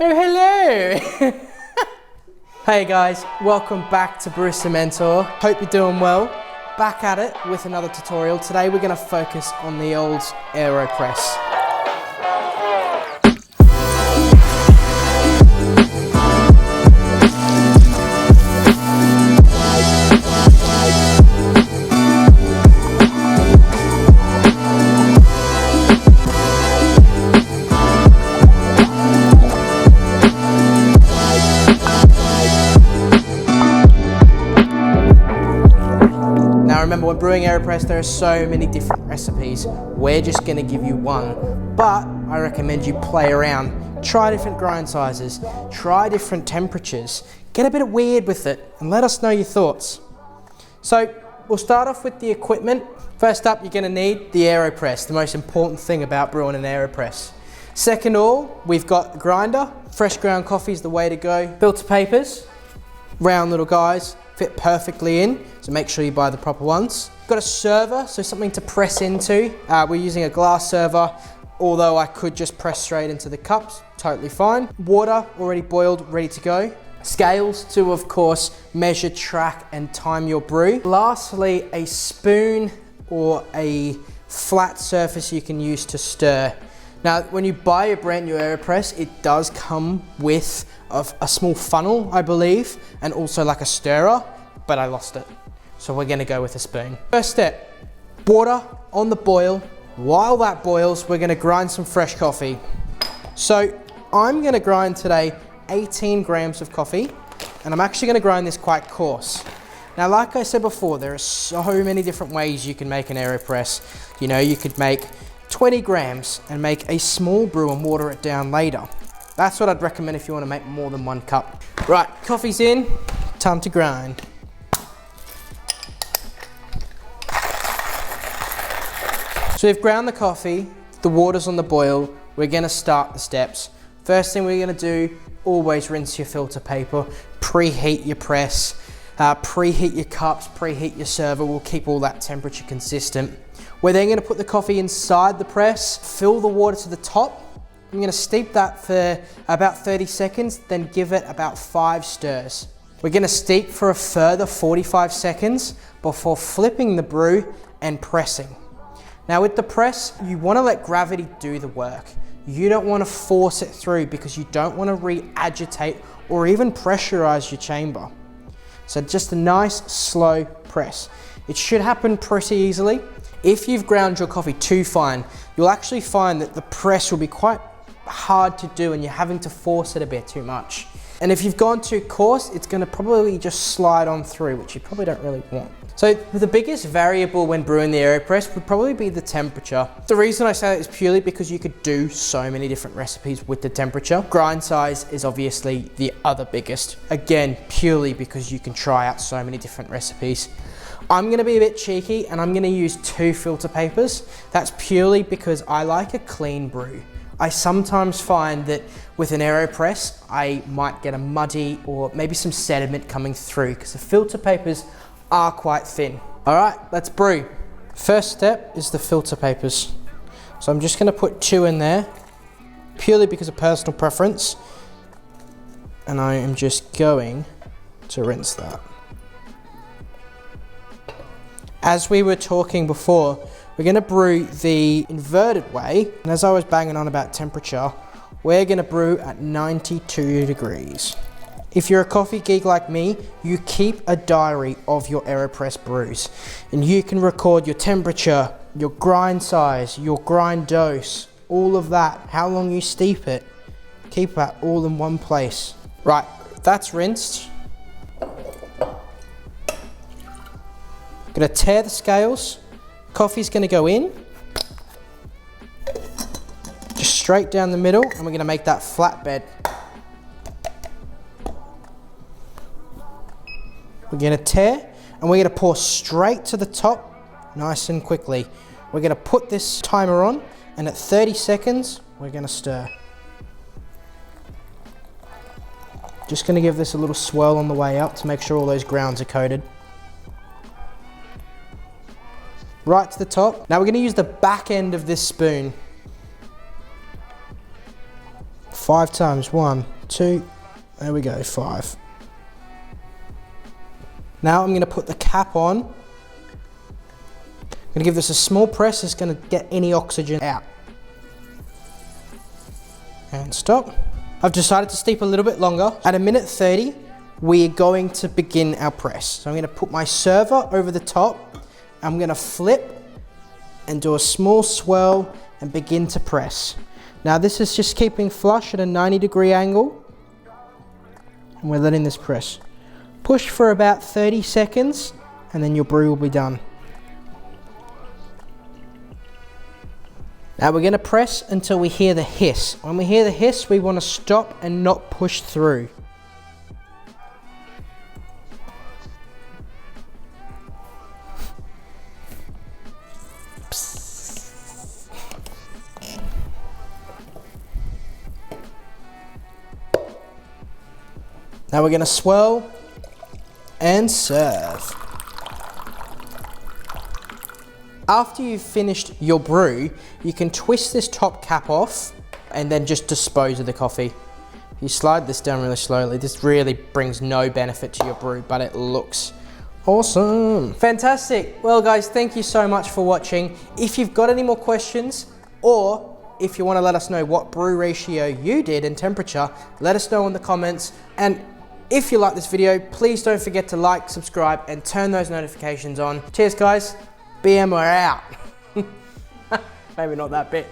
Oh, hello! Hey guys, welcome back to Barista Mentor. Hope you're doing well. Back at it with another tutorial. Today we're going to focus on the old Aeropress. Remember, when brewing Aeropress, there are so many different recipes. We're just going to give you one, but I recommend you play around. Try different grind sizes, try different temperatures, get a bit weird with it, and let us know your thoughts. So we'll start off with the equipment. First up, you're going to need the Aeropress, the most important thing about brewing an Aeropress. Second of all, we've got the grinder. Fresh ground coffee is the way to go. Filter papers, round little guys, fit perfectly in, so make sure you buy the proper ones. Got a server, so something to press into. We're using a glass server, although I could just press straight into the cups, totally fine. Water already boiled, ready to go. Scales to, of course, measure, track, and time your brew. Lastly, a spoon or a flat surface you can use to stir. Now, when you buy a brand new Aeropress, it does come with a small funnel, I believe, and also like a stirrer, but I lost it. So we're gonna go with a spoon. First step, water on the boil. While that boils, we're gonna grind some fresh coffee. So I'm gonna grind today 18 grams of coffee, and I'm actually gonna grind this quite coarse. Now, like I said before, there are so many different ways you can make an Aeropress. You know, you could make 20 grams and make a small brew and water it down later. That's what I'd recommend if you want to make more than 1 cup. Right, coffee's in, time to grind. So we've ground the coffee, the water's on the boil, we're gonna start the steps. First thing we're gonna do, always rinse your filter paper, preheat your press, preheat your cups, preheat your server. We'll keep all that temperature consistent. We're then gonna put the coffee inside the press, fill the water to the top. I'm gonna steep that for about 30 seconds, then give it about 5 stirs. We're gonna steep for a further 45 seconds before flipping the brew and pressing. Now with the press, you wanna let gravity do the work. You don't wanna force it through because you don't wanna re-agitate or even pressurize your chamber. So just a nice, slow press. It should happen pretty easily. If you've ground your coffee too fine, you'll actually find that the press will be quite hard to do and you're having to force it a bit too much. And if you've gone too coarse, it's gonna probably just slide on through, which you probably don't really want. So the biggest variable when brewing the Aeropress would probably be the temperature. The reason I say that is purely because you could do so many different recipes with the temperature. Grind size is obviously the other biggest. Again, purely because you can try out so many different recipes. I'm gonna be a bit cheeky and I'm gonna use 2 filter papers. That's purely because I like a clean brew. I sometimes find that with an Aeropress, I might get a muddy or maybe some sediment coming through because the filter papers are quite thin. All right, let's brew. First step is the filter papers. So I'm just gonna put 2 in there, purely because of personal preference. And I am just going to rinse that. As we were talking before, we're gonna brew the inverted way, and as I was banging on about temperature, we're gonna brew at 92 degrees. If you're a coffee geek like me, you keep a diary of your Aeropress brews, and you can record your temperature, your grind size, your grind dose, all of that, how long you steep it. Keep that all in one place. Right, that's rinsed. Gonna tear the scales. Coffee's gonna go in, just straight down the middle, and we're gonna make that flat bed. We're gonna tear, and we're gonna pour straight to the top, nice and quickly. We're gonna put this timer on, and at 30 seconds, we're gonna stir. Just gonna give this a little swirl on the way up to make sure all those grounds are coated. Right to the top. Now we're gonna use the back end of this spoon. 5 times, 1, 2, there we go, 5. Now I'm going to put the cap on. I'm going to give this a small press, it's going to get any oxygen out. And stop. I've decided to steep a little bit longer. At 1:30, we're going to begin our press. So I'm going to put my server over the top. I'm going to flip and do a small swirl and begin to press. Now this is just keeping flush at a 90-degree angle. And we're letting this press. Push for about 30 seconds and then your brew will be done. Now we're going to press until we hear the hiss. When we hear the hiss, we want to stop and not push through. Now we're going to swirl and serve. After you've finished your brew, you can twist this top cap off and then just dispose of the coffee. You slide this down really slowly. This really brings no benefit to your brew, but it looks awesome. Fantastic. Well guys, thank you so much for watching. If you've got any more questions, or if you want to let us know what brew ratio you did in temperature, let us know in the comments. And if you like this video, please don't forget to like, subscribe, and turn those notifications on. Cheers guys. BM, we're out. Maybe not that bit.